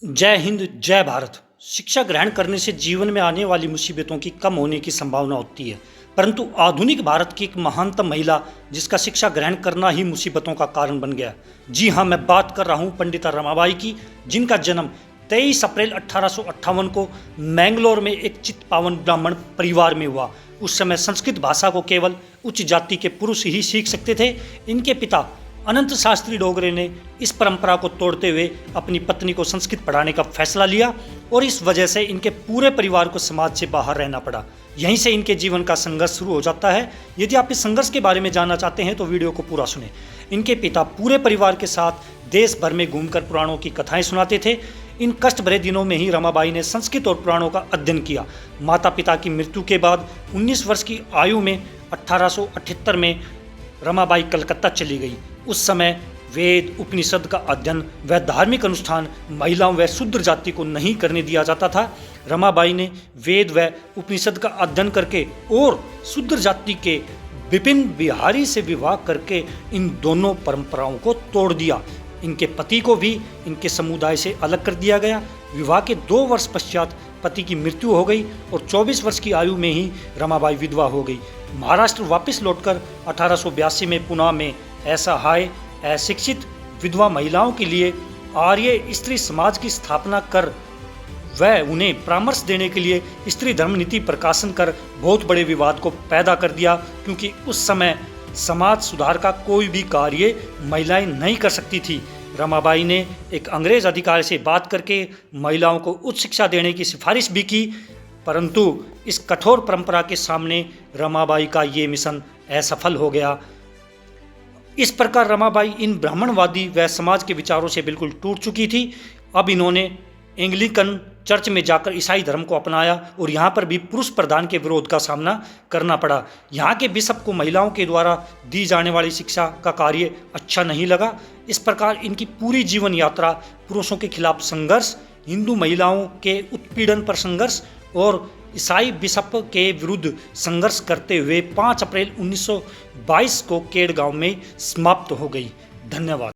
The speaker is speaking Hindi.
जय हिंद, जय भारत। शिक्षा ग्रहण करने से जीवन में आने वाली मुसीबतों की कम होने की संभावना होती है, परंतु आधुनिक भारत की एक महानतम महिला जिसका शिक्षा ग्रहण करना ही मुसीबतों का कारण बन गया। जी हाँ, मैं बात कर रहा हूँ पंडिता रमाबाई की, जिनका जन्म 23 अप्रैल 1858 को मैंगलोर में एक चित्पावन ब्राह्मण परिवार में हुआ। उस समय संस्कृत भाषा को केवल उच्च जाति के पुरुष ही सीख सकते थे। इनके पिता अनंत शास्त्री डोगरे ने इस परंपरा को तोड़ते हुए अपनी पत्नी को संस्कृत पढ़ाने का फैसला लिया और इस वजह से इनके पूरे परिवार को समाज से बाहर रहना पड़ा। यहीं से इनके जीवन का संघर्ष शुरू हो जाता है। यदि आप इस संघर्ष के बारे में जानना चाहते हैं तो वीडियो को पूरा सुने। इनके पिता पूरे परिवार के साथ देश भर में घूमकर पुराणों की कथाएं सुनाते थे। इन कष्ट भरे दिनों में ही रमाबाई ने संस्कृत और पुराणों का अध्ययन किया। माता पिता की मृत्यु के बाद 19 वर्ष की आयु में 1878 में रमाबाई कलकत्ता चली गई। उस समय वेद, उपनिषद का अध्ययन व धार्मिक अनुष्ठान महिलाओं व शूद्र जाति को नहीं करने दिया जाता था। रमाबाई ने वेद व उपनिषद का अध्ययन करके और शूद्र जाति के विपिन बिहारी से विवाह करके इन दोनों परंपराओं को तोड़ दिया। इनके पति को भी इनके समुदाय से अलग कर दिया गया। विवाह के 2 वर्ष पश्चात पति की मृत्यु हो गई और 24 वर्ष की आयु में ही रमाबाई विधवा हो गई। महाराष्ट्र वापस लौटकर 1882 में पुणे में असहाय, अशिक्षित विधवा महिलाओं के लिए आर्य स्त्री समाज की स्थापना कर व उन्हें परामर्श देने के लिए स्त्री धर्म नीति प्रकाशन कर बहुत बड़े विवाद को पैदा कर दिया, क्योंकि उस समय समाज सुधार का कोई भी कार्य महिलाएं नहीं कर सकती थी। रमाबाई ने एक अंग्रेज अधिकारी से बात करके महिलाओं को उच्च शिक्षा देने की सिफारिश भी की, परंतु इस कठोर परंपरा के सामने रमाबाई का ये मिशन असफल हो गया। इस प्रकार रमाबाई इन ब्राह्मणवादी व समाज के विचारों से बिल्कुल टूट चुकी थी। अब इन्होंने एंग्लिकन चर्च में जाकर ईसाई धर्म को अपनाया और यहाँ पर भी पुरुष प्रधान के विरोध का सामना करना पड़ा। यहाँ के बिशप को महिलाओं के द्वारा दी जाने वाली शिक्षा का कार्य अच्छा नहीं लगा। इस प्रकार इनकी पूरी जीवन यात्रा पुरुषों के खिलाफ संघर्ष, हिंदू महिलाओं के उत्पीड़न पर संघर्ष और ईसाई बिशप के विरुद्ध संघर्ष करते हुए 5 अप्रैल 1922 को केड़ गांव में समाप्त हो गई। धन्यवाद।